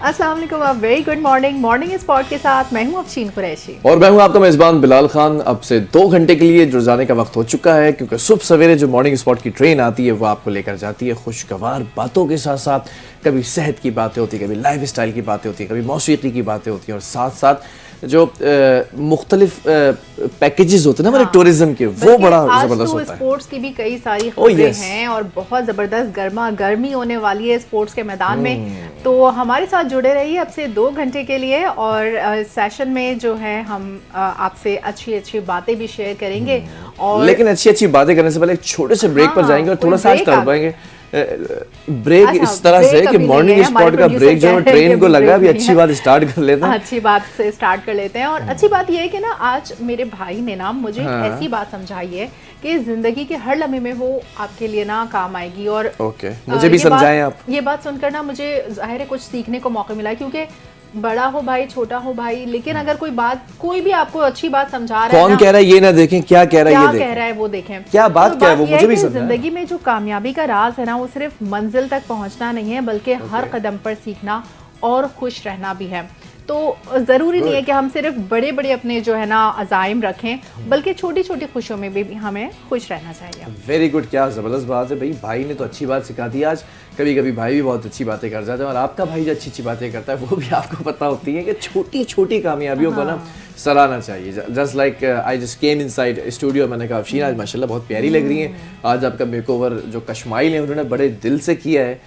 अस्सलाम वालेकुम, very good morning. Morning spot के साथ मैं हूँ अफशीन कुरैशी और मैं हूँ आपका मेज़बान बिलाल खान। अब से 2 घंटे के लिए जुड़ जाने का वक्त हो चुका है, क्योंकि सुबह सवेरे जो मॉर्निंग स्पॉट की ट्रेन आती है वो आपको लेकर जाती है खुशगवार बातों के साथ साथ। कभी सेहत की बातें होती है, कभी लाइफ स्टाइल की बातें होती है, कभी मौसीकी की बातें होती हैं, और साथ साथ जो मुख्तलिफ पैकेजेस होते हैं ना हमारे टूरिज्म के, वो बड़ा ज़बरदस्त होता है। स्पोर्ट्स की भी कई सारी खबरें हैं और बहुत ज़बरदस्त गर्मा गर्मी होने वाली है स्पोर्ट्स के मैदान में। तो हमारे साथ जुड़े रहिए अब से 2 घंटे के लिए, और सेशन में जो है हम आपसे अच्छी अच्छी बातें भी शेयर करेंगे। और लेकिन अच्छी अच्छी बातें करने से पहले एक छोटे से ब्रेक पर जाएंगे और थोड़ा सा आज कर पाएंगे ब्रेक इस तरह से कि मॉर्निंग स्पॉट का ब्रेक जो है ट्रेन को लगा, अभी अच्छी बात स्टार्ट कर लेते हैं। अच्छी बात से स्टार्ट कर लेते हैं। और अच्छी बात ये है कि ना आज मेरे भाई ने ना मुझे ऐसी बात समझाई है कि जिंदगी के हर लम्हे में वो आपके लिए ना काम आएगी। और ओके, मुझे भी समझाएं आप। ये बात सुनकर ना मुझे जाहिर है कुछ सीखने को मौका मिला है, क्योंकि बड़ा हो भाई छोटा हो भाई, लेकिन अगर कोई भी आपको अच्छी बात समझा रहा है, कौन कह रहा है ये ना देखें, क्या कह रहा है ये देखें, कह रहा है वो देखें। क्या बात तो क्या है वो मुझे भी समझाएं। जिंदगी में जो कामयाबी का राज है ना, वो सिर्फ मंजिल तक पहुंचना नहीं है, बल्कि हर कदम पर सीखना और खुश रहना भी है। तो ज़रूरी नहीं है कि हम सिर्फ बड़े बड़े अपने जो है ना अज़ाइम रखें, बल्कि छोटी छोटी खुशियों में भी हमें खुश रहना चाहिए। वेरी गुड, क्या ज़बरदस्त बात है भाई। भाई ने तो अच्छी बात सिखा दी आज। कभी कभी भाई भी बहुत अच्छी बातें कर जाते हैं, और आपका भाई जो अच्छी अच्छी बातें करता है वो भी आपको पता होती है कि छोटी छोटी कामयाबियों को ना सराहना चाहिए। Just like I just came inside studio, मैंने कहा अफशीन आज माशाल्लाह बहुत प्यारी लग रही हैं। आज आपका मेकओवर जो कश्माइल है उन्होंने बड़े दिल से किया है,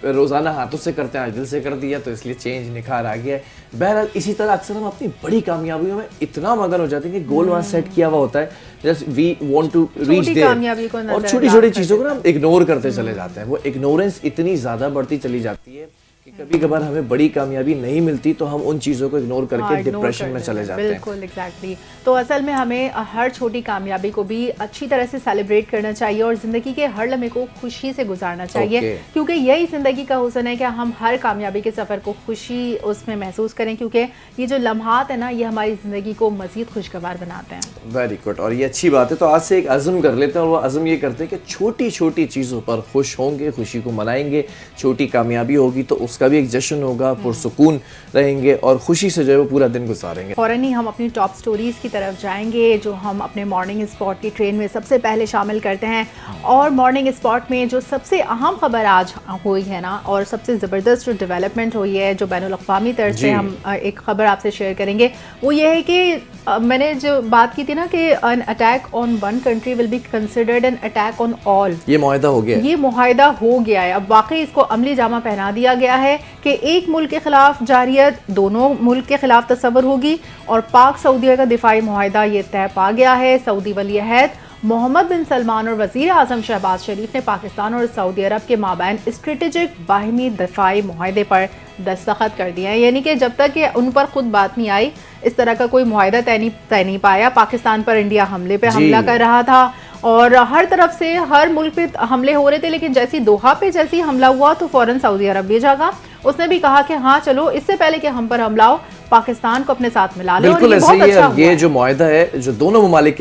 रोज़ाना हाथों से करते हैं, आज दिल से कर दिया, तो इसलिए चेंज निखार आ गया है। बहरहाल इसी तरह अक्सर हम अपनी बड़ी कामयाबियों में इतना मगन हो जाते हैं कि गोल वहाँ सेट किया हुआ होता है, just we want to reach there, और छोटी छोटी चीज़ों को ना इग्नोर करते चले जाते हैं। वो इग्नोरेंस इतनी ज़्यादा बढ़ती चली जाती है कि कभी कभार हमें बड़ी कामयाबी नहीं मिलती तो हम उन चीज़ों को इग्नोर करके डिप्रेशन में चले जाते हैं। बिल्कुल एग्जैक्टली। तो असल में हमें हर छोटी कामयाबी को भी अच्छी तरह से सेलिब्रेट करना चाहिए और ज़िंदगी के हर लम्हे को खुशी से गुजारना चाहिए, क्योंकि यही ज़िंदगी का हुस्न है कि हम हर कामयाबी के सफ़र को खुशी उसमें महसूस करें, क्योंकि ये जो लम्हात है ना ये हमारी ज़िंदगी को मज़ीद खुशगवार बनाते हैं। वेरी गुड, और ये अच्छी बात है। तो आज से एक अज़म कर लेते हैं, और वो अज़म ये करते हैं कि छोटी छोटी चीज़ों पर खुश होंगे, खुशी को मनाएंगे। छोटी कामयाबी होगी तो उसका भी एक जश्न होगा, पुरसुकून रहेंगे और खुशी से जो है वो पूरा दिन गुजारेंगे। फ़ौरन ही हम अपनी टॉप स्टोरीज़ की तरफ जाएंगे, जो हम अपने मॉर्निंग स्पॉट की ट्रेन में सबसे पहले शामिल करते हैं। और मॉर्निंग स्पॉट में जो सबसे अहम खबर आज हुई है ना, और सबसे ज़बरदस्त जो डेवलपमेंट हुई है, जो बैनुल-अक़वामी तर्ज से हम एक खबर आपसे शेयर करेंगे, वो ये है कि मैंने जो बात की थी ना कि an attack on one country will be considered an attack on all. ये मुआहिदा हो गया है, ये मुआहिदा हो गया है। अब वाकई इसको अमली जामा पहना दिया गया है कि एक मुल्क के खिलाफ जारियत दोनों मुल्क के खिलाफ तस्वर होगी, और पाक सऊदीया का दिफाई मुआहिदा ये तय पा गया है। सऊदी वली अहद मोहम्मद बिन सलमान और वज़ीर आज़म शहबाज शरीफ ने पाकिस्तान और सऊदी अरब के माबैन स्ट्रेटेजिक बाहिमी दिफाई मुआहिदे पर दस्तखत कर दिए हैं। यानी कि जब तक कि उन पर खुद बात नहीं आई, इस तरह का कोई मुआहिदा तय नहीं पाया। पाकिस्तान पर इंडिया हमले पे हमला कर रहा था और हर तरफ से हर मुल्क पे हमले हो रहे थे, लेकिन जैसी दोहा पे जैसी हमला हुआ तो फौरन सऊदी अरब भी जागा। उसने भी कहा कि हाँ चलो, इससे पहले कि हम पर हमला हो पाकिस्तान को अपने साथ मिला ले। बिल्कुल ऐसे ही है। ये जो मुआहिदा है जो दोनों ममालिक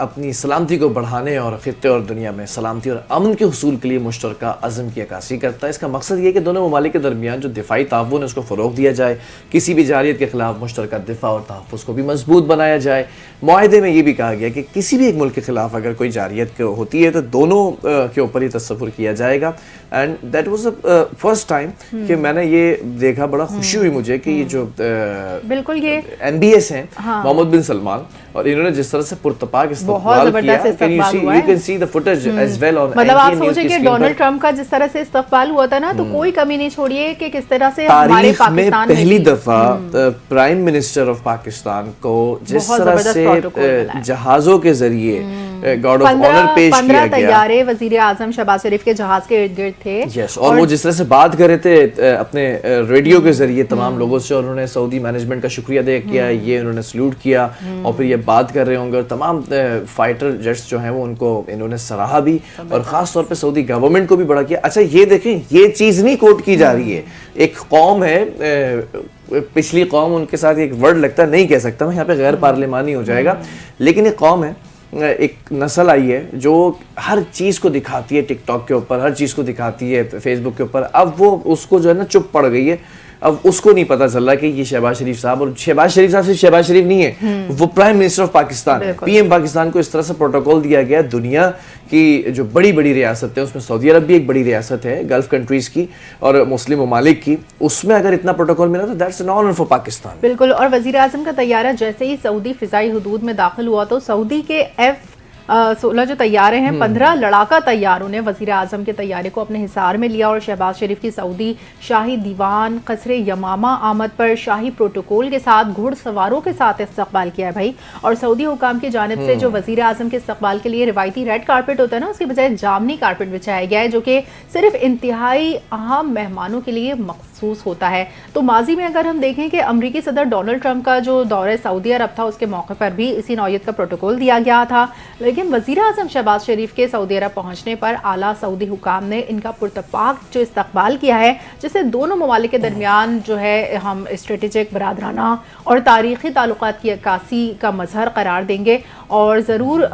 अपनी सलामती को बढ़ाने और खित्ते और दुनिया में सलामती और अमन के हुसूल के लिए मुश्तरका अज़म की अक्कासी करता है। इसका मकसद ये है कि दोनों ममालिक के दरमियान जो दिफाई ताउन है उसको फ़रोग़ दिया जाए, किसी भी जारियत के खिलाफ मुश्तरका दिफा और तहफ़्फ़ुज़ को भी मजबूत बनाया जाए। मुआहिदे में ये भी कहा गया कि किसी भी एक मुल्क के खिलाफ अगर कोई जारियत होती है तो दोनों के ऊपर ही तसव्वुर किया जाएगा। And that was the first time कि मैंने ये देखा, बड़ा खुशी हुई मुझे कि ये जो बिल्कुल ये MBS हैं मोहम्मद बिन सलमान, और इन्होंने जिस तरह से पुरतपाक इस्तक़बाल किया, you can see the footage as well on मतलब आप सोचें कि डोनाल्ड ट्रंप का जिस तरह से इस्तक़बाल हुआ था ना, तो कोई कमी नहीं छोड़िए कि किस तरह से हमारे पाकिस्तान में पहली दफा प्राइम मिनिस्टर ऑफ पाकिस्तान को जिस तरह से जहाजों के जरिए गॉड ऑफ ऑनर पेश किया गया। 15 तैयारे वजीर आजम शहबाज शरीफ के जहाज के इर्द गिर्द थे। यस, और वो जिस तरह से बात कर रहे थे अपने रेडियो के जरिए तमाम लोगों से, और उन्होंने सऊदी मैनेजमेंट का शुक्रिया अदा किया, ये उन्होंने सल्यूट किया, और फिर ये बात कर रहे होंगे, और तमाम फाइटर जेट्स जो हैं वो उनको इन्होंने सराहा भी, और ख़ास तौर पे सऊदी गवर्नमेंट को भी बड़ा किया। अच्छा ये देखें, ये चीज़ नहीं कोट की जा रही है, एक कौम है, पिछली कौम, उनके साथ एक वर्ड लगता नहीं कह सकता मैं यहाँ पे, गैर पार्लिमानी हो जाएगा, लेकिन एक कौम है, एक नस्ल आई है जो हर चीज़ को दिखाती है टिकटॉक के ऊपर, हर चीज़ को दिखाती है फेसबुक के ऊपर। अब वो उसको जो है ना चुप पड़ गई है अब उसको नहीं पता चल रहा कि ये शहबाज शरीफ साहब, और शहबाज शरीफ साहब सिर्फ शहबाज शरीफ नहीं है, वो प्राइम मिनिस्टर ऑफ पाकिस्तान है, पीएम पाकिस्तान को इस तरह से प्रोटोकॉल दिया गया। दुनिया की जो बड़ी बड़ी रियासतें हैं उसमें सऊदी अरब भी एक बड़ी रियासत है, गल्फ कंट्रीज की और मुस्लिम ममालिक की, उसमें अगर इतना प्रोटोकॉल मिला तो that's an honour for Pakistan. बिल्कुल। और वजीर आजम का तैयारा जैसे ही सऊदी फिजाई हुदूद में दाखिल हुआ तो सऊदी के F-16 जो तैयारे हैं, 15 लड़ाका तैयारों ने वजीर आजम के तैयारे को अपने हिसार में लिया और शहबाज शरीफ की सऊदी शाही दीवान कसरे यमामा आमद पर शाही प्रोटोकॉल के साथ घुड़सवारों के साथ इस्तकबाल किया है भाई। और सऊदी हुकाम की जानिब से जो वजीर आजम के इस्तकबाल के लिए रिवायती रेड कारपेट होता है ना, उसके बजाय जामनी कारपेट बिछाया गया है, जो कि सिर्फ इंतहाई अहम मेहमानों के लिए मखसूस होता है। तो माजी में अगर हम देखें कि अमरीकी सदर डोनाल्ड ट्रंप का जो दौरे सऊदी अरब था, उसके मौके पर भी इसी नौयत का प्रोटोकॉल दिया गया था, लेकिन वजीर आजम शहबाज शरीफ के सऊदी अरब पहुंचने पर आला सऊदी हुकाम ने इनका पुरतपाक जो इस्तकबाल किया है, जिससे दोनों ममालिक के दरमियान जो है हम स्ट्रेटेजिक, बरादराना और तारीख़ी ताल्लुकात की अक्कासी का मजहर करार देंगे। और ज़रूर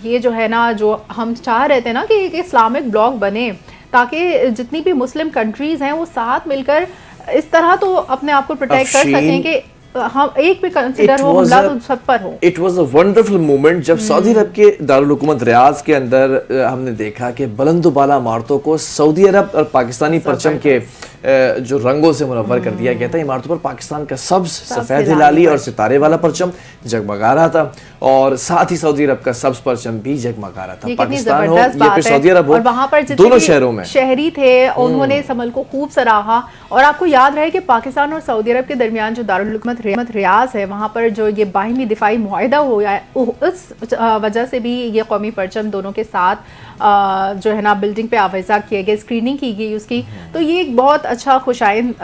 ये जो है ना, जो हम चाह रहे थे ना कि एक इस्लामिक ब्लॉक बने ताकि जितनी भी मुस्लिम कंट्रीज़ हैं वो साथ मिलकर इस तरह तो अपने आप को प्रोटेक्ट कर सकें कि हम एक भी कंसिडर हो, हमला तो सब पर हो। It was a wonderful moment जब सऊदी अरब के दारुल हुकूमत रियाज के अंदर हमने देखा कि बुलंद-ओ-बाला इमारतों को सऊदी अरब और पाकिस्तानी परचम के जो रंगों से मुनव्वर कर दिया गया था। इमारतों पर पाकिस्तान का सब्ज, सफेद हिलाली और सितारे वाला परचम जगमगा रहा था, और साथ ही सऊदी अरब का सब्ज परचम भी जगमगा रहा था। पाकिस्तान हो या फिर सऊदी अरब हो, वहां पर दोनों शहरों में शहरी थे, उन्होंने इस अमल को खूब सराहा। और आपको याद रहे कि पाकिस्तान और सऊदी अरब के दरमियान जो दारुल हुकूमत रियाज है, वहां पर जो ये बाहिमी दिफाई मुआहिदा हुआ है, उस वजह से भी ये कौमी परचम दोनों के साथ जो है ना बिल्डिंग पे आवेजा किए गए, स्क्रीनिंग की गई उसकी। तो ये एक बहुत अच्छा खुशाइन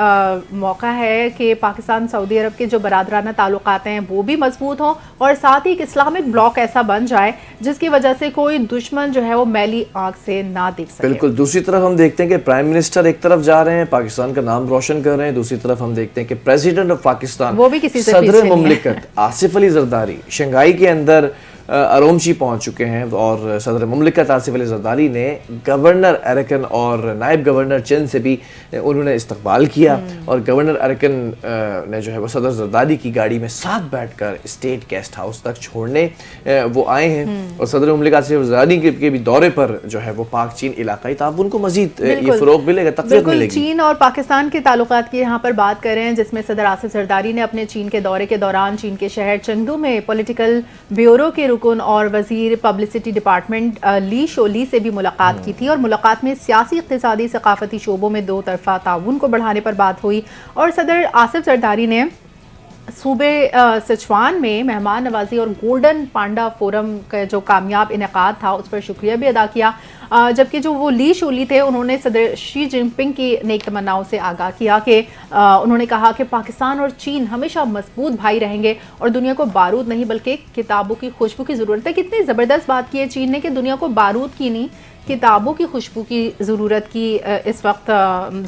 मौका है कि पाकिस्तान सऊदी अरब के जो बरादराना ताल्लुकात हैं वो भी मजबूत हों, और साथ ही एक इस्लामिक ब्लॉक ऐसा बन जाए जिसकी वजह से कोई दुश्मन जो है वो मैली आंख से ना देख सके। बिल्कुल। दूसरी तरफ हम देखते हैं कि प्राइम मिनिस्टर एक तरफ जा रहे हैं, पाकिस्तान का नाम रोशन कर रहे हैं, दूसरी तरफ हम देखते हैं कि प्रेसिडेंट ऑफ पाकिस्तान, वो भी किसी से सदर मुमलिकत आसिफ अली जरदारी शंघाई के अंदर अरोमची पहुंच चुके हैं, और सदर मुमलिकत आसिफ अली जरदारी ने गवर्नर अरकन और नायब गवर्नर चंद से भी उन्होंने इस्तकबाल किया, और गवर्नर अरकन ने जो है वो सदर जरदारी की गाड़ी में साथ बैठकर स्टेट गेस्ट हाउस तक छोड़ने वो आए हैं। और सदर मुमलिकत आसिफ अली जरदारी के भी दौरे पर जो है वो पाक चीन इलाकाई ताउन को मजीद ये फरोग मिलेगा, तक़वीयत मिलेगी। चीन और पाकिस्तान के ताल्लुकात की यहाँ पर बात कर रहे हैं, जिसमें सदर आसिफ जरदारी ने अपने चीन के दौरे के दौरान चीन के शहर चेंगडू में पॉलिटिकल ब्यूरो के रुकन और वजीर पब्लिसिटी डिपार्टमेंट ली शोली से भी मुलाकात की थी, और मुलाकात में सियासी, इक़्तिसादी, सकाफती शोबों में दो तरफा ताउन को बढ़ाने पर बात हुई। और सदर आसिफ जरदारी ने सूबे सिचुआन में मेहमान नवाजी और गोल्डन पांडा फोरम का जो कामयाब इनेकाद था उस पर शुक्रिया भी अदा किया, जबकि जो वो ली शोली थे उन्होंने सदर शी जिनपिंग की नेक तमन्नाओं से आगाह किया कि उन्होंने कहा कि पाकिस्तान और चीन हमेशा मजबूत भाई रहेंगे और दुनिया को बारूद नहीं बल्कि किताबों की खुशबू की ज़रूरत है। कितनी ज़बरदस्त बात की है चीन ने कि दुनिया को बारूद की नहीं, किताबों की खुशबू की ज़रूरत की इस वक्त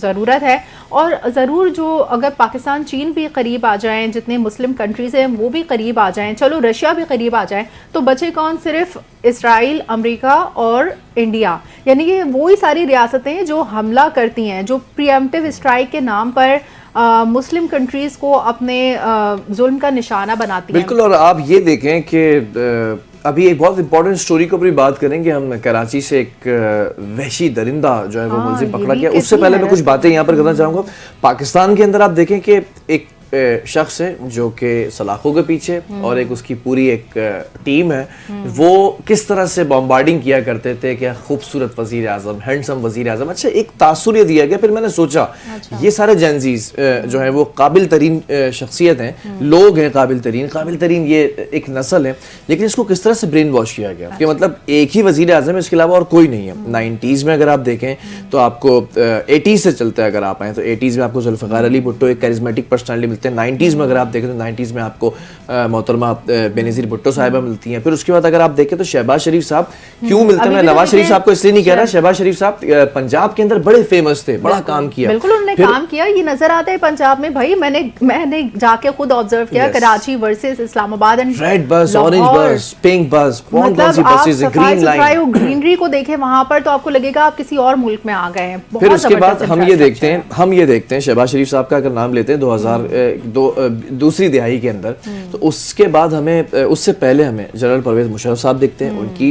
ज़रूरत है। और ज़रूर जो अगर पाकिस्तान चीन भी करीब आ जाएं, जितने मुस्लिम कंट्रीज़ हैं वो भी करीब आ जाएं, चलो रशिया भी करीब आ जाए, तो बचे कौन? सिर्फ इसराइल, अमेरिका और इंडिया, यानी कि वही सारी रियासतें जो हमला करती हैं, जो प्रीएम्प्टिव स्ट्राइक के नाम पर मुस्लिम कंट्रीज को अपने जुल्म का निशाना बनाती हैं। बिल्कुल। और आप ये देखें कि अभी एक बहुत इंपॉर्टेंट स्टोरी को अपनी बात करेंगे हम। कराची से एक वहशी दरिंदा जो है वो मुलजिम पकड़ा गया। उससे पहले मैं कुछ बातें यहाँ पर करना चाहूँगा। पाकिस्तान के अंदर आप देखें कि एक शख्स है जो कि सलाखों के पीछे, और एक उसकी पूरी एक टीम है, वो किस तरह से बॉम्बार्डिंग किया करते थे कि खूबसूरत वजीर आजम, हैंडसम वजीर आजम। अच्छा, एक तासुर ये दिया गया। फिर मैंने सोचा ये सारे जेंजीज जो है वो काबिल तरीन शख्सियत हैं, लोग हैं काबिल तरीन, ये एक नस्ल है, लेकिन इसको किस तरह से ब्रेन वॉश किया गया कि मतलब एक ही वजीर आजम है, इसके अलावा और कोई नहीं है। 90s में अगर आप देखें तो आपको 80s से चलते हैं, अगर आप आए तो 80s में आपको जुल्फ़िकार अली भुट्टो एक करिश्मेटिक पर्सनालिटी मिलते हैं। 90s में अगर आप देखें तो 90s में आपको मोहतरमा बेनज़ीर भुट्टो साहिबा मिलती हैं। फिर उसके बाद अगर आप देखें तो शहबाज शरीफ साहब क्यों मिलते हैं, मैं नवाज शरीफ साहब को इसलिए नहीं कह रहा, शहबाज शरीफ साहब पंजाब के अंदर बड़े फेमस थे, बड़ा काम किया, बिल्कुल उन्होंने काम किया, ये नजर आता है पंजाब में। भाई मैंने जाके खुद ऑब्जर्व किया, Karachi versus Islamabad and red bus, orange बस, पिंक बस, मतलब आप ग्रीनरी को देखें वहां पर तो आपको लगेगा आप किसी और मुल्क में आ गए हैं। फिर उसके बाद हम ये देखते हैं शहबाज शरीफ साहब का अगर नाम लेते हैं 2002 दूसरी दिहाई के अंदर, तो उसके बाद हमें उससे पहले हमें जनरल परवेज मुशर्रफ साहब दिखते हैं, उनकी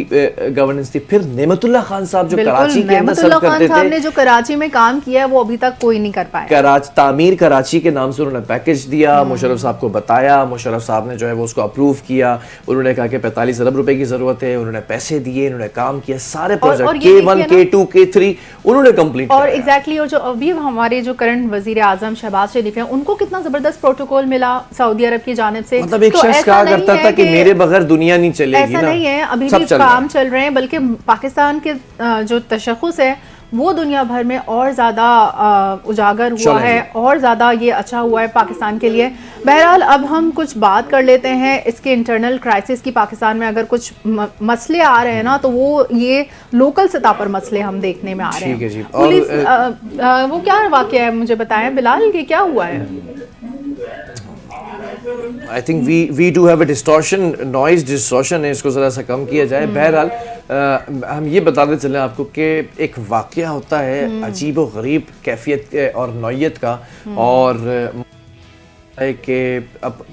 गवर्नेंस थी। फिर नेमतुल्लाह खान साहब जो कराची के अंदर सर्व करते थे, ने जो कराची में काम किया है वो अभी तक कोई नहीं कर पाया। तामीर कराची के नाम से उन्होंने पैकेज दिया, मुशर्रफ साहब को बताया, मुशर्रफ साहब ने जो है वो उसको अप्रूव किया, उन्होंने कहा कि 45 अरब रुपए की जरूरत है, उन्होंने पैसे दिए, उन्होंने काम किया, सारे प्रोजेक्ट K1 K2 K3 उन्होंने कंप्लीट और एग्जैक्टली। और जो अभी हमारे जो करंट वजीर आजम शहबाज शरीफ हैं, उनको कितना जबरदस्त प्रोटोकॉल मिला सऊदी अरब की जानिब से। मतलब एक शख्स कहा करता था कि मेरे बगैर दुनिया नहीं चलेगी। ऐसा नहीं है, अभी भी काम चल रहे हैं, बल्कि पाकिस्तान के जो तशख़्ख़ुस है वो दुनिया भर में और ज़्यादा उजागर हुआ है, और ज़्यादा ये अच्छा हुआ है पाकिस्तान के लिए। बहरहाल अब हम कुछ बात कर लेते हैं इसके इंटरनल क्राइसिस की। पाकिस्तान में अगर कुछ मसले आ रहे हैं ना, तो वो ये लोकल सतह पर मसले हम देखने में आ रहे हैं। पुलिस वो क्या वाक़या है मुझे बताएं बिलाल, कि क्या हुआ है? I think we do have a distortion, noise distortion है, इसको ज़रा सा कम किया जाए। बहरहाल हम ये बताते चलें आपको कि एक वाक़या होता है अजीब व गरीब कैफियत और नौयत का, और है कि अब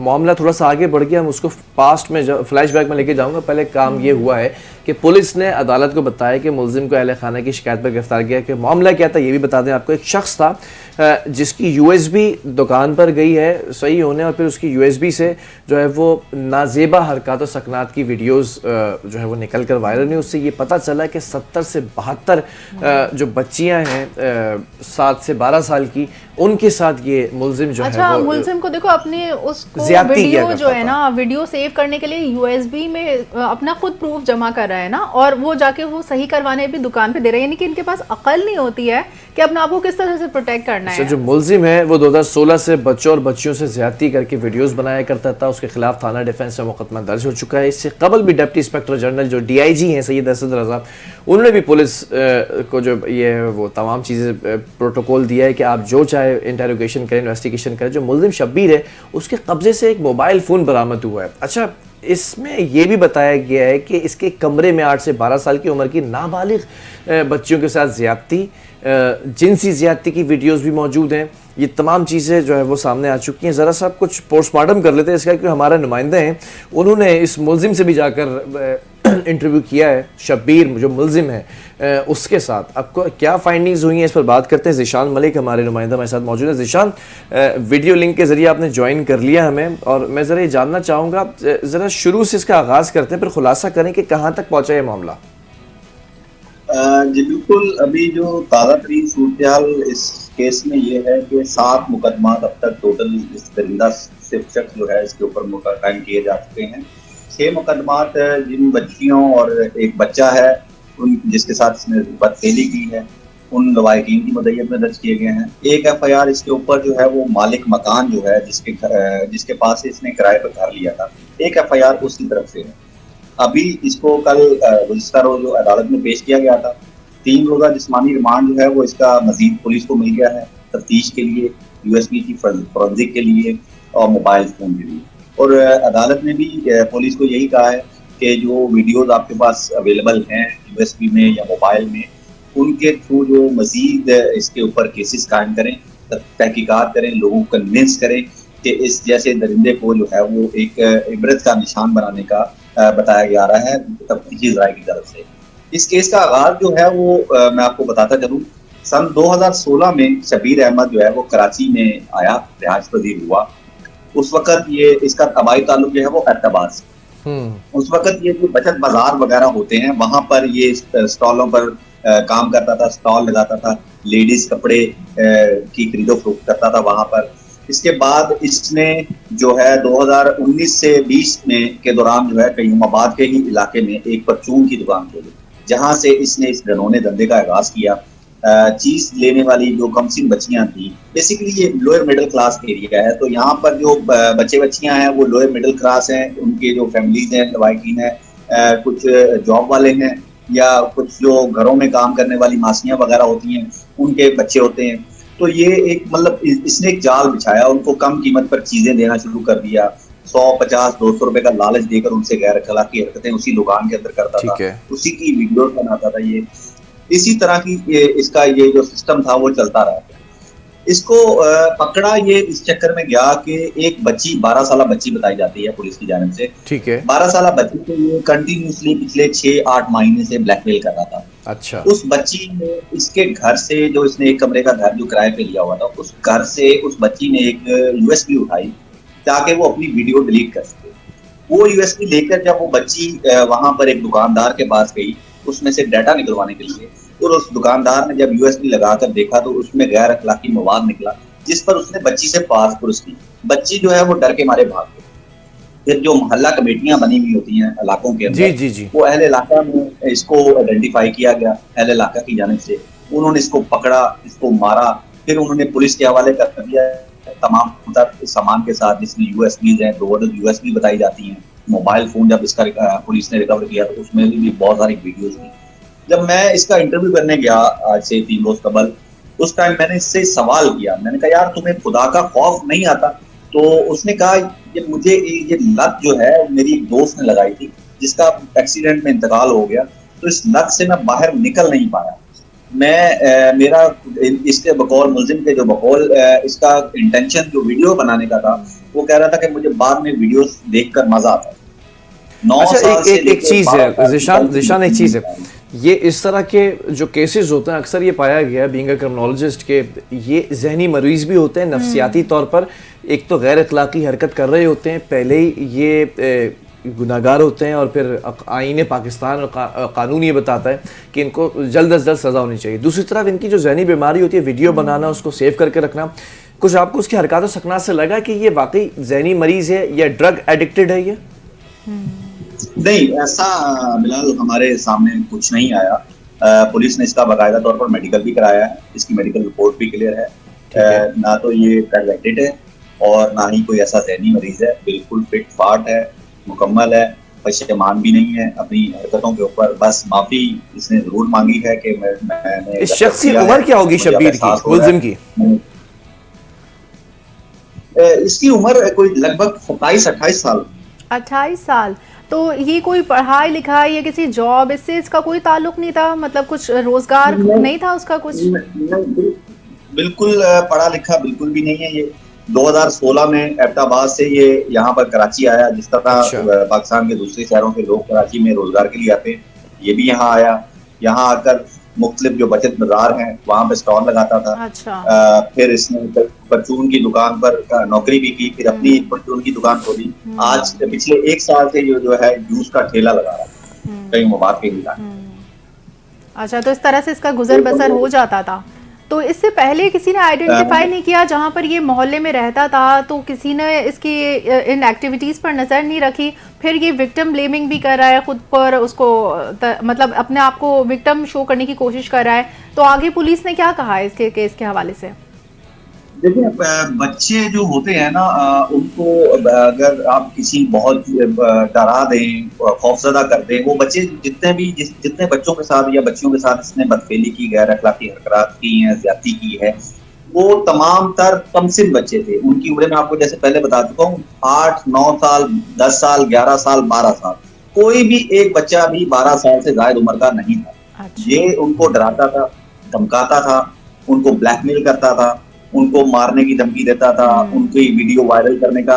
मामला थोड़ा सा आगे बढ़ गया, हम उसको पास्ट में फ्लैशबैक में लेके जाऊंगा। पहले काम ये हुआ है कि पुलिस ने अदालत को बताया कि मुलजिम को अहले खाना की शिकायत पर गिरफ्तार किया। कि मामला क्या था ये भी बता दें आपको। एक शख्स था जिसकी USB दुकान पर गई है सही होने, और फिर उसकी USB से जो है वो नाजेबा हरकत और सकनात की वीडियोस जो है वो निकल कर वायरल हुई। उससे ये पता चला कि 70 से 72 जो बच्चियां हैं 7 से 12 साल की, उनके साथ ये मुलजिम जो है वो मुलजिम को देखो अपने उसको वीडियो जो है ना, वीडियो सेव करने के लिए USB में अपना खुद प्रूफ जमा कर रहा है ना, और वो जाके वो सही करवाने भी दुकान पे दे रहे हैं। यानी कि इनके पास अकल नहीं होती है कि अपने आप को किस तरह से प्रोटेक्ट करना है। जो मुलजिम है वो 2016 से बच्चों और बच्चियों से ज्यादती करके वीडियोस बनाया करता था। उसके खिलाफ थाना डिफेंस में मुकदमा दर्ज हो चुका है। इससे कबल भी डिप्टी इंस्पेक्टर जनरल जो DIG हैं सैयद असद रजा, उन्होंने भी पुलिस को जो ये वो तमाम चीज़ें प्रोटोकॉल दिया है कि आप जो चाहे इंटेरोगेशन करें, इन्वेस्टिगेशन करें। जो मुलजिम शब्बीर है उसके कब्जे से एक मोबाइल फ़ोन बरामद हुआ है। अच्छा, इसमें यह भी बताया गया है कि इसके कमरे में 8 से 12 साल की उम्र की नाबालिग बच्चियों के साथ ज़्यादती, जिनसी ज़्यादती की वीडियोस भी मौजूद हैं। ये तमाम चीज़ें जो है वो सामने आ चुकी हैं। ज़रा सा कुछ पोस्टमार्टम कर लेते हैं इसका, क्योंकि हमारे नुमाइंदे हैं, उन्होंने इस मुलजिम से भी जाकर इंटरव्यू किया है, शब्बीर जो मुलजिम है उसके साथ। आपको क्या फाइंडिंग्स हुई हैं इस पर बात करते हैं। ज़िशान मलिक हमारे नुमाइंदा हमारे साथ मौजूद है। ज़िशान, वीडियो लिंक के ज़रिए आपने ज्वाइन कर लिया हमें, और मैं ज़रा ये जानना चाहूँगा, ज़रा शुरू से इसका आगाज़ करते हैं, फिर खुलासा करें कि कहाँ तक पहुँचा ये मामला। जी बिल्कुल, अभी जो ताज़ा तरीन सूरत इस केस में ये है कि 7 मुकदमा अब तक टोटल इस दरिंदा सिर्फ शख्स जो है इसके ऊपर कायम किए जा चुके हैं। 6 मुकदमात जिन बच्चियों और एक बच्चा है उन जिसके साथ इसने बदफेली की है, उन लवाहिकीन की मदय्यत में दर्ज किए गए हैं। एक FIR इसके ऊपर जो है वो मालिक मकान जो है जिसके पास से इसने किराए पर घर लिया था, एक FIR उसकी तरफ से है। अभी इसको कल गुज़िश्ता रोज अदालत में पेश किया गया था। 3 रोज़ा जिस्मानी रिमांड जो है वो इसका मजीद पुलिस को मिल गया है तफ्तीश के लिए, USB की फॉरेंसिक के लिए और मोबाइल फ़ोन के लिए। और अदालत ने भी पुलिस को यही कहा है कि जो वीडियोस आपके पास अवेलेबल हैं USB में या मोबाइल में, उनके थ्रू जो मजीद इसके ऊपर केसेस कायम करें, तहकीकात करें, लोगों को कन्विंस करें कि इस जैसे दरिंदे को जो है वो एक इबरत का निशान बनाने का बताया जा रहा है तफ्तीशी ज़राए की तरफ से। इस केस का आगाज़ जो है वो मैं आपको बताता चलूँ, सन 2016 में शब्बीर अहमद जो है वो कराची में आया, रिहाइश पजीर हुआ। उस वक़्त ये इसका तबाही ताल्लुक जो है वो एतबार से। उस वक़्त ये जो बचत बाजार वगैरह होते हैं वहाँ पर ये स्टॉलों पर काम करता था, स्टॉल लगाता था, लेडीज़ कपड़े की खरीदो फरोख्त करता था वहाँ पर। इसके बाद इसने जो है 2019 से 20 में के दौरान जो है कयूमाबाद के ही इलाके में एक परचून की दुकान खोली, जहाँ से इसने इस घनौने धंधे का आगाज़ किया। चीज लेने वाली जो कमसिन बच्चियां थी, बेसिकली ये लोअर मिडिल क्लास एरिया है, तो यहाँ पर जो बच्चे बच्चियां हैं वो लोअर मिडिल क्लास हैं, उनके जो फैमिलीज हैं लवाकिन है, कुछ जॉब वाले हैं या कुछ जो घरों में काम करने वाली मासियां वगैरह होती हैं उनके बच्चे होते हैं। तो ये एक मतलब इसने एक जाल बिछाया, उनको कम कीमत पर चीजें देना शुरू कर दिया, 100, 50, 200 रुपए का लालच देकर उनसे गैर अखलाकी हरकतें उसी दुकान के अंदर करता था, उसी की वीडियो बनाता था। ये इसी तरह की इसका ये जो सिस्टम था वो चलता रहा। इसको पकड़ा ये इस चक्कर में गया कि एक बच्ची 12 साल बच्ची बताई जाती है पुलिस की जानिब से, ठीक है, 12 साल बच्ची को ये कंटिन्यूसली पिछले 6-8 महीने से ब्लैकमेल कर रहा था। अच्छा। उस बच्ची ने इसके घर से, जो इसने एक कमरे का घर जो किराए पे लिया हुआ था, उस घर से उस बच्ची ने एक यूएसबी उठाई ताकि वो अपनी वीडियो डिलीट कर सके। वो यूएसबी लेकर जब वो बच्ची वहां पर एक दुकानदार के पास गई उसमें से डाटा निकलवाने के लिए, और उस दुकानदार ने जब यूएसबी लगाकर देखा तो उसमें गैर अखलाकी मवाद निकला, जिस पर उसने बच्ची से पास-पुरुष की। बच्ची जो है वो डर के मारे भाग गई। फिर जो मोहल्ला कमेटियां बनी हुई होती हैं इलाकों के अंदर, वो अहले इलाका में इसको आइडेंटिफाई किया गया अहले इलाका की जानिब से, उन्होंने इसको पकड़ा, इसको मारा, फिर उन्होंने पुलिस के हवाले कर दिया तमाम सामान के साथ, जिसमें यूएसबीज हैं, 2 यूएसबी बताई जाती हैं, मोबाइल फोन जब इसका पुलिस ने रिकवर किया तो उसमें भी बहुत सारी वीडियोज थी। जब मैं इसका इंटरव्यू करने गया आज से 3 रोज कबल, उस टाइम मैंने इससे सवाल किया, मैंने कहा यार तुम्हें खुदा का खौफ नहीं आता? तो उसने कहा ये मुझे ये लत जो है मेरी एक दोस्त ने लगाई थी जिसका एक्सीडेंट में इंतकाल हो गया, तो इस लत से मैं बाहर निकल नहीं पाया। मैं मेरा इसके बकौल मुल्जिम के जो बकौल इसका इंटेंशन जो वीडियो बनाने का था, वो कह रहा था कि मुझे बाद में वीडियोस देखकर मजा आता है। एक चीज है जिशान, एक चीज है, ये इस तरह के जो केसेस होते हैं अक्सर ये पाया गया बीइंग अ क्रिमिनोलॉजिस्ट के ये जहनी मरीज भी होते हैं नफ्सियाती तौर पर, एक तो गैर अखलाकी हरकत कर रहे होते हैं, पहले ही ये गुनाहगार होते हैं और फिर आईन पाकिस्तान और कानून ये बताता है कि इनको जल्द अज जल्द सज़ा होनी चाहिए। दूसरी तरफ इनकी जो जहनी बीमारी होती है, वीडियो बनाना, उसको सेव करके रखना, कुछ आपको उसकी हरकत सकना से लगा कि ये वाकई जहनी मरीज है या ड्रग एडिक्टेड है? ये नहीं, ऐसा बिलाल हमारे सामने कुछ नहीं आया। पुलिस ने इसका बाकायदा तौर पर मेडिकल भी कराया है, इसकी मेडिकल रिपोर्ट भी क्लियर है। ना तो ये ड्रग है और ना ही कोई ऐसा जहनी मरीज है, बिल्कुल फिट फाट है, मुकम्मल है, पशेमान भी नहीं है अपनी हरकतों के ऊपर। बस माफी इसने जरूर मांगी है कि मैंने। इस शख्स की उम्र क्या होगी शब्बीर की, मुल्जिम की? इसकी उम्र कोई लगभग 27-28 साल। 28 साल। तो ये कोई पढ़ाई लिखाई या किसी जॉब, इससे इसका कोई ताल्लुक नहीं था? मतलब कुछ रोजगार नहीं था उसका कुछ? बिल्कुल पढ़ा लिखा बिल्कुल भी नहीं है। ये 2016 में एबटाबाद से ये यहाँ पर कराची आया, जिस तरह पाकिस्तान के दूसरे शहरों के लोग कराची में रोजगार के लिए आते हैं, ये भी यहाँ आया। यहाँ आकर मुख्तलिफ जो बचत बाजार हैं वहाँ पे स्टॉल लगाता था। अच्छा। फिर इसने परचून की दुकान पर नौकरी भी की, फिर अपनी परचून की दुकान खोली। आज पिछले 1 साल से जो है जूस का ठेला लगा रहा है कई मवाद के लिए। अच्छा, तो इस तरह से इसका गुजर बसर हो जाता था। तो इससे पहले किसी ने आइडेंटिफाई नहीं किया जहां पर ये मोहल्ले में रहता था? तो किसी ने इसकी इन एक्टिविटीज पर नजर नहीं रखी? फिर ये विक्टिम ब्लेमिंग भी कर रहा है खुद पर, उसको मतलब अपने आप को विक्टिम शो करने की कोशिश कर रहा है। तो आगे पुलिस ने क्या कहा है इसके केस के हवाले से? देखिए, बच्चे जो होते हैं ना, उनको अगर आप किसी बहुत डरा दें, खौफजदा कर दें, वो बच्चे जितने बच्चों के साथ या बच्चियों के साथ इसने बदफेली की, गैर अखलाकी हरकत की है, ज्यादती की है, वो तमाम तर कमसिन बच्चे थे। उनकी उम्र में आपको जैसे पहले बता चुका हूँ, 8-9 साल, 10 साल, 11 साल, 12 साल। कोई भी एक बच्चा भी 12 साल से ज्यादा उम्र का नहीं था। ये उनको डराता था, धमकाता था, उनको ब्लैकमेल करता था, उनको मारने की धमकी देता था, उनकी वीडियो वायरल करने का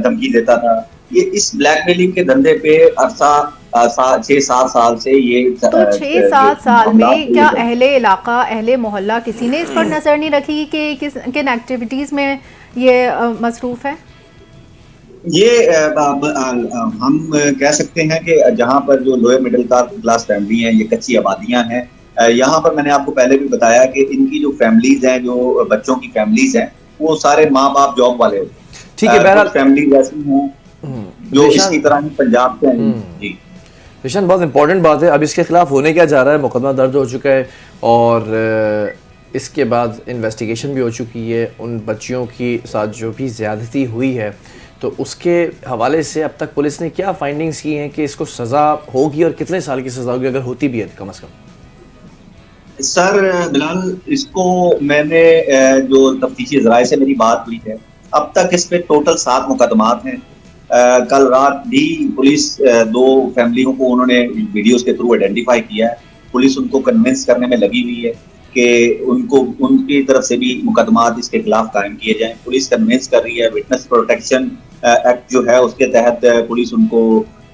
धमकी देता था। ये इस ब्लैकमेलिंग के धंधे पे 6-7 साल से ये। तो 6-7 साल में क्या अहले इलाका, अहले मोहल्ला किसी ने इस पर नजर नहीं रखी कि किन एक्टिविटीज में ये मसरूफ है? ये हम कह सकते हैं कि जहाँ पर जो लोअर मिडिल क्लास फैमिली हैं, ये कच्ची आबादियां हैं। यहाँ पर मैंने आपको पहले भी बताया कि इनकी जो फैमिलीज हैं, जो बच्चों की फैमिलीज हैं, वो सारे माँ बाप जॉब वाले होते हैं। ठीक है, बहरहाल फैमिलीज ऐसी हैं जो इसकी तरह ही पंजाब से हैं। जी ईशान, बहुत इंपॉर्टेंट बात है। अब इसके खिलाफ होने क्या जा रहा है, मुकदमा दर्ज हो चुका है और इसके बाद इन्वेस्टिगेशन भी हो चुकी है। उन बच्चियों के साथ जो भी ज़्यादती हुई है तो उसके हवाले से अब तक पुलिस ने क्या फाइंडिंग्स की हैं कि इसको सज़ा होगी और कितने साल की सज़ा होगी अगर होती भी है कम अज़ कम? सर बिलाल, इसको मैंने जो तफ्तीशी ज़राए से मेरी बात हुई है, अब तक इस पे टोटल 7 मुकदमात हैं। कल रात भी पुलिस 2 फैमिलियों को उन्होंने वीडियोस के थ्रू आइडेंटिफाई किया है। पुलिस उनको कन्विंस करने में लगी हुई है कि उनको उनकी तरफ से भी मुकदमात इसके खिलाफ कायम किए जाएं। पुलिस कन्विंस कर रही है। विटनेस प्रोटेक्शन एक्ट जो है उसके तहत पुलिस उनको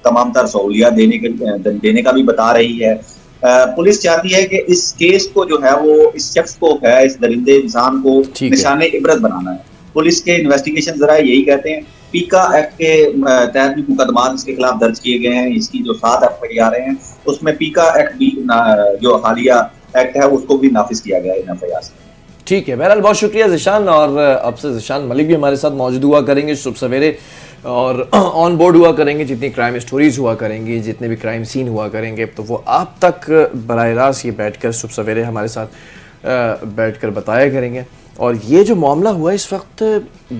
तमाम तर सहूलियत देने का भी बता रही है। पुलिस चाहती है कि इस केस को जो है वो इस शख्स को है, इस दरिंदे इंसान को निशाने इबरत बनाना है। पुलिस के इन्वेस्टिगेशन जरा यही कहते हैं। पीका एक्ट के तहत भी मुकदमा इसके खिलाफ दर्ज किए गए हैं। इसकी जो 7 एफआईआर हैं उसमें पीका एक्ट भी जो हालिया एक्ट है उसको भी नाफिज किया गया है इन एफआईआर से। ठीक है, बहरहाल बहुत शुक्रिया ज़िशान। और अब से ज़िशान मलिक भी हमारे साथ मौजूद हुआ करेंगे सुबह सवेरे और ऑन बोर्ड हुआ करेंगे। जितनी क्राइम स्टोरीज हुआ करेंगी, जितने भी क्राइम सीन हुआ करेंगे, तो वो आप तक बराह रास्त ये बैठकर सुबह सवेरे हमारे साथ बैठकर बताया करेंगे। और ये जो मामला हुआ इस वक्त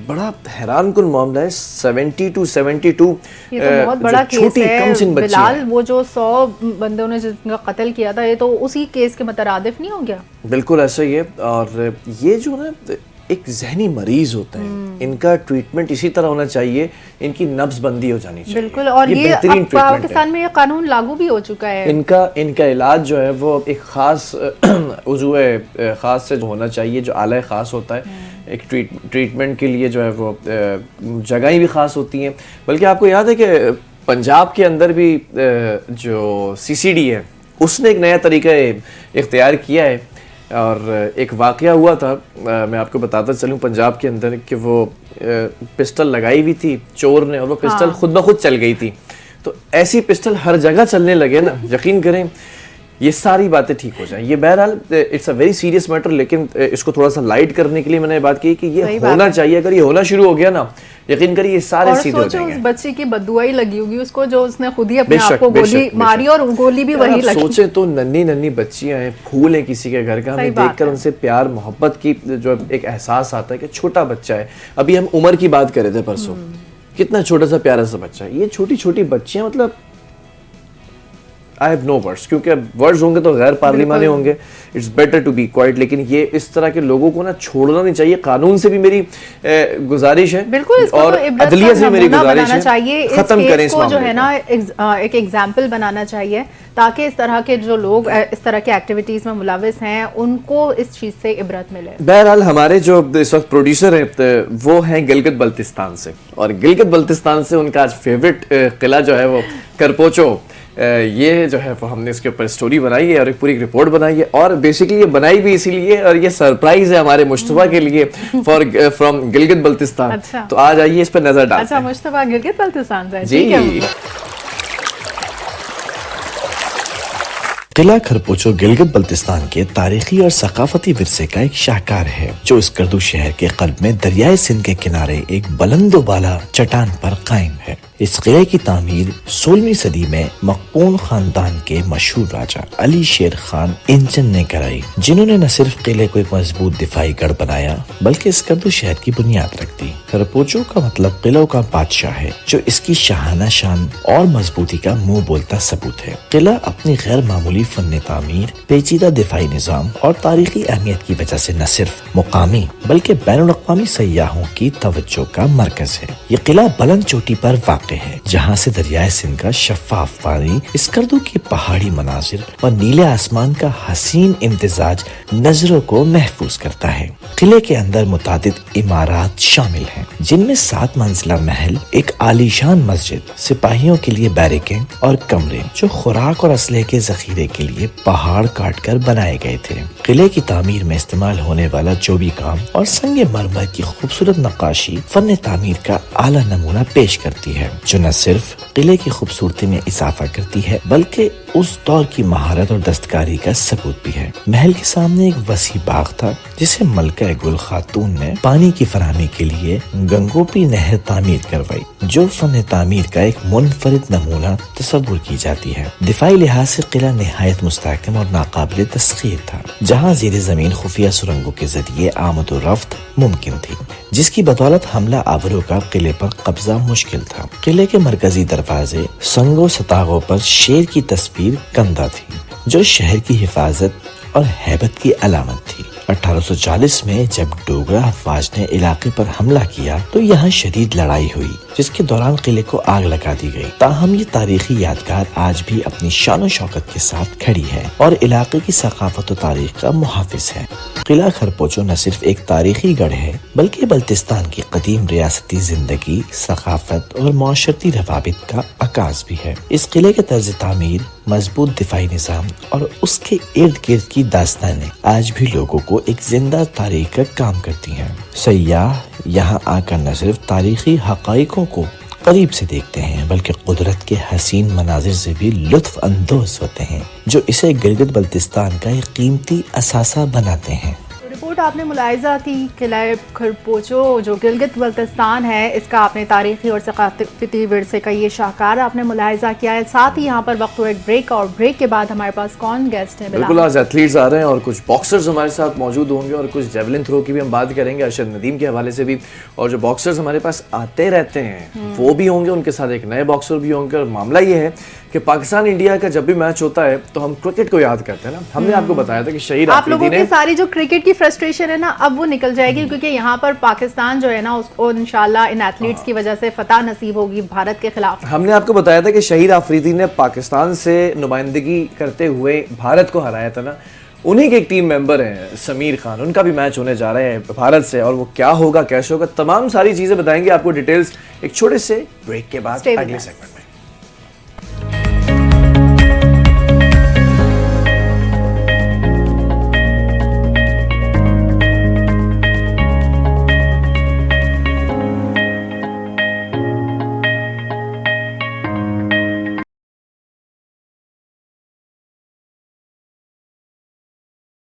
बड़ा हैरान कुन मामला है। 70 to 72 ये तो बहुत बड़ा केस है बिलाल। वो जो 100 बंदों ने जिनका कत्ल किया था, ये तो उसी केस के मुतरादिफ नहीं हो गया? बिल्कुल ऐसा ही है। और ये जो ना एक जहनी मरीज होते हैं, इनका ट्रीटमेंट इसी तरह होना चाहिए, इनकी नब्जबंदी हो जानी चाहिए। बिल्कुल। और ये अब पाकिस्तान में ये कानून लागू भी हो चुका है। इनका इलाज जो है वो एक खास उज़्वे खास से होना चाहिए, जो आला खास होता है। एक ट्रीटमेंट के लिए जो है वो जगहें भी खास होती हैं। बल्कि आपको याद है कि पंजाब के अंदर भी जो CCD है उसने एक नया तरीका इख्तियार किया है। और एक वाक़या हुआ था, मैं आपको बताता चलूँ, पंजाब के अंदर कि वो पिस्टल लगाई हुई थी चोर ने और वो पिस्टल खुद ब खुद चल गई थी। तो ऐसी पिस्टल हर जगह चलने लगे ना, यकीन करें ये सारी बातें ठीक हो जाएं। ये बहरहाल it's a very serious matter, लेकिन इसको थोड़ा सा लाइट करने के लिए मैंने बात की कि ये होना चाहिए। अगर ये होना शुरू हो गया ना, यकीन करिए ये सारे सीधे हो जाएंगे। उस बच्चे की बद्दुआई लगी होगी उसको, जो उसने खुद ही अपने आप को गोली मारी और गोली भी वही लगी। सोचे तो नन्ही बच्चियां हैं, फूल है किसी के घर का, हमें देखकर उनसे प्यार मोहब्बत की जो एक एहसास आता है कि छोटा बच्चा है। अभी हम उमर की बात कर रहे थे परसों, कितना छोटा सा प्यारा सा बच्चा है। ये छोटी बच्चियां, मतलब आई हैव नो वर्ड्स, क्योंकि वर्ड्स होंगे तो गैर पार्लिमानी होंगे। It's better to be quiet. लेकिन ये इस तरह के लोगों को ना छोड़ना नहीं चाहिए। कानून से भी मेरी गुजारिश है, बिल्कुल, और अदलिया से मेरी गुजारिश है, खत्म करें इसको जो है ना, एक एग्जाम्पल बनाना चाहिए, ताकि इस तरह के जो लोग इस तरह के एक्टिविटीज में मुलविस हैं उनको इस चीज से इबरत मिले। बहरहाल हमारे जो इस वक्त प्रोड्यूसर हैं वो हैं गिलगित बल्तिस्तान से, और गिलगित बल्तिस्तान से उनका आज फेवरेट किला जो है वो करपोचो, ये जो है वो हमने इसके ऊपर स्टोरी बनाई है और एक पूरी रिपोर्ट बनाई है। और बेसिकली ये बनाई भी इसीलिए, और ये सरप्राइज है हमारे मुश्तबा के लिए फ्रॉम गिलगित बल्तिस्तान। अच्छा। तो आज आइए इस पर नजर डालते हैं। अच्छा, मुश्तबा गिलगित बल्तिस्तान से। जी। किला खरपोचो गिलगित बल्तिस्तान के तारीखी और सकाफती विरसे का एक शाहकार है, जो इस गर्दू शहर के कल्ब में दरियाए सिंध के किनारे एक बुलंदोबाला चट्टान पर कायम है। इस किले की तामीर 16वीं सदी में मकबून खानदान के मशहूर राजा अली शेर खान इंजन ने कराई, जिन्होंने न सिर्फ किले को एक मजबूत दिफाई गढ़ बनाया बल्कि इस गर्दू शहर की बुनियाद रख दी। खरपोचो का मतलब किलों का बादशाह है, जो इसकी शाहाना शान और मजबूती का मुंह बोलता सबूत है। किला अपनी गैर मामूली फन तामीर, पेचीदा दिफाई निजाम और तारीखी अहमियत की वजह से न सिर्फ मुकामी बल्कि बैनुल-अक़वामी सय्याहों की तवज्जो का मरकज है। ये किला बुलंद चोटी पर वाक़े है, जहाँ से दरियाए सिंध का शफ़ाफ़ पानी, स्कर्दू की पहाड़ी मनाजिर और नीले आसमान का हसीन इम्तिजाज नजरों को महफूज करता है। किले के अंदर मुतादिद इमारात शामिल हैं, जिनमें 7 मंजिला महल, एक आलीशान मस्जिद, सिपाहियों के लिए बैरिकें और कमरे जो खुराक और असले के जखीरे के लिए पहाड़ काट कर बनाए गए थे। किले की तामीर में इस्तेमाल होने वाला जो भी काम और संगे मरमर की खूबसूरत नक्काशी फन तामीर का आला नमूना पेश करती है। जो न सिर्फ किले की खूबसूरती में इजाफा करती है बल्कि उस दौर की महारत और दस्तकारी का सबूत भी है। महल के सामने एक वसी बाग था जिसे मलका गुल खातून ने पानी की फराहमी के लिए गंगोपी नहर तामीर करवाई, जो फन तामीर का एक मुनफरिद नमूना तस्वुर की जाती है। दिफाई लिहाज से किला निहायत मुस्तहकम और नाकाबिल तस्खीर था, जहाँ जेर जमीन खुफिया सुरंगों के जरिए आमद और रफ्त मुमकिन थी, जिसकी बदौलत हमला आवरों का किले पर कब्जा मुश्किल था। किले के मरकजी दरवाजे संगो सतागों पर शेर की तस्वीर कंधा थी, जो शहर की हिफाजत और हैबत की अलामत थी। 1840 में जब डोगरा अफवाज ने इलाके पर हमला किया तो यहाँ शदीद लड़ाई हुई, जिसके दौरान किले को आग लगा दी गई। ताहम ये तारीखी यादगार आज भी अपनी शान शौकत के साथ खड़ी है और इलाके की सकाफत और तारीख का मुहाफिज है। किला खरपोचो न सिर्फ एक तारीखी गढ़ है बल्कि बल्तिस्तान की कदीम रियासती जिंदगी, सकाफत और माशरती रवाबित का आकाश भी है। इस किले के तर्ज तामीर, मजबूत दिफाई निज़ाम और उसके इर्द गिर्द की दास्तानें आज भी लोगों को एक जिंदा तारीख का काम करती हैं। सयाह यहाँ आकर न सिर्फ तारीखी हकाइकों को करीब से देखते हैं बल्कि कुदरत के हसीन मनाजिर से भी लुत्फ अंदोज होते हैं, जो इसे गिलगित बल्तिस्तान का एक कीमती असासा बनाते हैं। रिपोर्ट आपने मुलाहिजा की किला खरपोचो जो गिलगित बल्तिस्तान है, इसका आपने तारीखी और सकाफती विरसे का ये शाहकार आपने मुलाहिजा किया है। साथ ही यहाँ पर वक्त हुआ एक ब्रेक, और ब्रेक के बाद हमारे पास कौन गेस्ट है? बिल्कुल, आज एथलीट्स आ रहे हैं और कुछ बॉक्सर्स हमारे साथ मौजूद होंगे और कुछ जेवलिन थ्रो की भी हम बात करेंगे अरशद नदीम के हवाले से भी। और जो बॉक्सर्स हमारे पास आते रहते हैं वो भी होंगे, उनके साथ एक नए बॉक्सर भी होंगे। और मामला ये है कि पाकिस्तान इंडिया का जब भी मैच होता है तो हम क्रिकेट को याद करते हैं ना। हमने आपको बताया था कि शहीद आप लोगों आफरीदी ने की सारी जो क्रिकेट की फ्रस्ट्रेशन है ना, अब वो निकल जाएगी, क्योंकि यहाँ पर पाकिस्तान जो है ना उसको इंशाल्लाह इन एथलीट्स की वजह से फतह नसीब होगी भारत के खिलाफ। हमने आपको बताया था कि शहीद आफरीदी ने पाकिस्तान से नुमाइंदगी करते हुए भारत को हराया था ना। उन्हीं के एक टीम मेंबर हैं समीर खान, उनका भी मैच होने जा रहे हैं भारत से, और वो क्या होगा कैसे होगा तमाम सारी चीजें बताएंगे आपको डिटेल्स एक छोटे से ब्रेक के बाद अगले सेगमेंट।